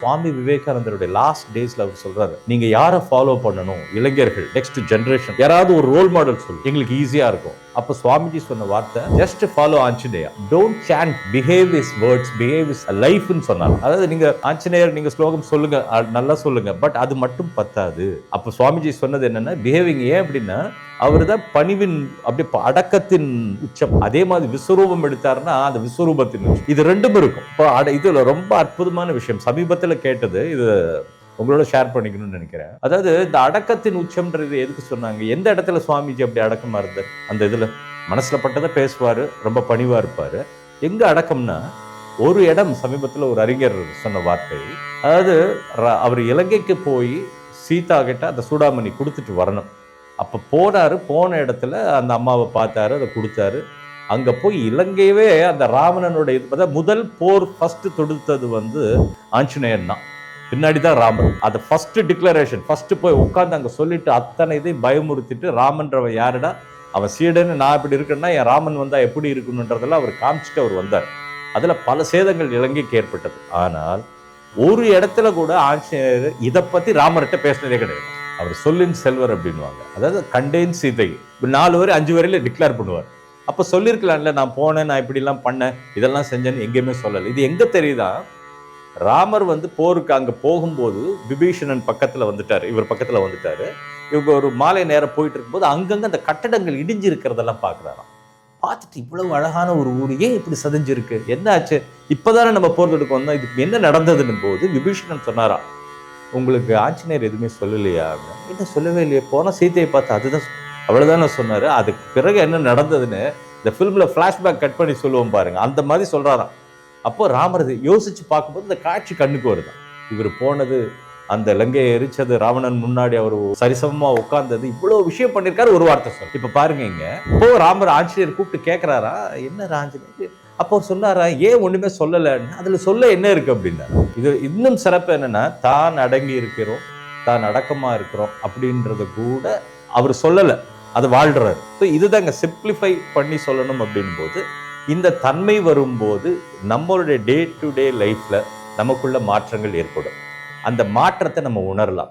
சுவாமி விவேகானந்தருடைய last டேஸ்ல அவர் சொல்றாரு, நீங்க யாரை ஃபாலோ பண்ணணும், இளைஞர்கள் நெக்ஸ்ட் ஜெனரேஷன் யாராவது ஒரு ரோல் மாடல் சொல்லு, எங்களுக்கு ஈஸியா இருக்கும். அப்ப சுவாமிஜி சொன்ன வார்த்தை, just follow Anjaneya, don't chant, behave his words, behave his லைஃப்னு சொன்னாங்க. அதாவது நீங்க ஆஞ்சநேயர் நீங்க ஸ்லோகம் சொல்லுங்க, நல்லா சொல்லுங்க, பட் அது மட்டும் பத்தாது. அப்ப சுவாமிஜி சொன்னது என்னன்னா, பிஹேவிங். ஏன் அப்படின்னா, அவர் தான் பணிவின் அப்படி அடக்கத்தின் உச்சம். அதே மாதிரி விஸ்வரூபம் எடுத்தாருன்னா அந்த விஸ்வரூபத்தின் உச்சம். இது ரெண்டும் இருக்கும். இப்போ இதுல ரொம்ப அற்புதமான விஷயம் சமீபத்துல கேட்டது, இது உங்களோட ஷேர் பண்ணிக்கணும்னு நினைக்கிறேன். அதாவது இந்த அடக்கத்தின் உச்சம்ன்றது எதுக்கு சொன்னாங்க, எந்த இடத்துல சுவாமிஜி அப்படி அடக்கமா இருந்தார்? அந்த இதுல மனசுல பட்டதை பேசுவாரு, ரொம்ப பணிவா இருப்பாரு. எங்க அடக்கம்னா, ஒரு இடம் சமீபத்துல ஒரு அறிஞர் சொன்ன வார்த்தை, அதாவது அவர் இலங்கைக்கு போய் சீதா கிட்ட அந்த சூடாமணி கொடுத்துட்டு வரணும். அப்போ போனாரு, போன இடத்துல அந்த அம்மாவை பார்த்தாரு, அதை கொடுத்தாரு. அங்கே போய் இலங்கையவே அந்த ராவணனுடைய முதல் போர் ஃபர்ஸ்ட் தொடுத்தது ஆஞ்சநேயன் தான். பின்னாடி தான் ராமன். அது ஃபர்ஸ்ட் டிக்ளரேஷன், ஃபர்ஸ்ட் போய் உட்காந்து அங்கே சொல்லிட்டு அத்தனை இதையும் பயமுறுத்திட்டு, ராமன்றவன் யாருடா, அவன் சீடன்னு நான் இப்படி இருக்கேன்னா என் ராமன் வந்தா எப்படி இருக்கணுன்றதெல்லாம் அவர் காமிச்சிட்டு அவர் வந்தார். அதுல பல சேதங்கள் இலங்கைக்கு ஏற்பட்டது. ஆனால் ஒரு இடத்துல கூட ஆஞ்சநேயர் இதை பத்தி ராமர்கிட்ட பேசினதே கிடையாது. அவர் சொல்லின் செல்வர் அப்படின்வாங்க. அதாவது கண்டேன் சீதை 4 வரை 5 வரையில டிக்ளேர் பண்ணுவார். அப்ப சொல்லியிருக்கலாம்ல, நான் போனேன், நான் இப்படி எல்லாம் பண்ணேன், இதெல்லாம் செஞ்சேன்னு எங்கேயுமே சொல்லலை. இது எங்க தெரியுதா, ராமர் போருக்கு அங்க போகும்போது விபீஷணன் பக்கத்துல வந்துட்டாரு, இவர் பக்கத்துல வந்துட்டாரு. இவங்க ஒரு மாலை நேரம் போயிட்டு இருக்கும்போது அங்கங்க அந்த கட்டடங்கள் இடிஞ்சு இருக்கிறதெல்லாம் பாக்குறாராம். பார்த்துட்டு இவ்வளவு அழகான ஒரு ஊர் ஏன் இப்படி சதிஞ்சிருக்கு, என்ன ஆச்சு, இப்பதானே நம்ம போர் தொடுக்க வந்தோம், இதுக்கு என்ன நடந்ததுன்னு போது விபீஷணன் சொன்னாராம், உங்களுக்கு ஆஞ்சநேயர் எதுவுமே சொல்லலையா? என்ன சொல்லவே இல்லையே, போன சீத்தையை பார்த்து அதுதான் அவ்வளவுதானே சொன்னாரு. அதுக்கு பிறகு என்ன நடந்ததுன்னு இந்த ஃபிலிம்ல பிளாஷ்பேக் கட் பண்ணி சொல்லுவோம் பாருங்க, அந்த மாதிரி சொல்றாராம். அப்போ ராமர் யோசிச்சு பார்க்கும்போது இந்த காட்சி கண்ணுக்கு வருதான். இவர் போனது, அந்த லங்கையை எரிச்சது, ராவணன் முன்னாடி அவர் சரிசமமா உட்கார்ந்தது, இவ்வளவு விஷயம் பண்ணிருக்காரு, ஒரு வார்த்தை சொல்ல. இப்ப பாருங்க, இங்க இப்போ ராமர் ஆஞ்சநேயர் கூப்பிட்டு கேட்கிறாரா, என்ன ஆஞ்சநேயர்? அப்போ சொன்னாரா, ஏன் ஒண்ணுமே சொல்லலன்னு. அதுல சொல்ல என்ன இருக்கு அப்படின்னா, இது இன்னும் சிறப்பு என்னன்னா, தான் அடங்கி இருக்கிறோம், தான் அடக்கமா இருக்கிறோம் அப்படின்றத கூட அவர் சொல்லல, அது வாழ்றாரு. இதுதாங்க சிம்பிளிஃபை பண்ணி சொல்லணும் அப்படின் போது, இந்த தன்மை வரும்போது நம்மளுடைய டே டு டே லைஃப்ல நமக்குள்ள மாற்றங்கள் ஏற்படும். அந்த மாற்றத்தை நம்ம உணரலாம்.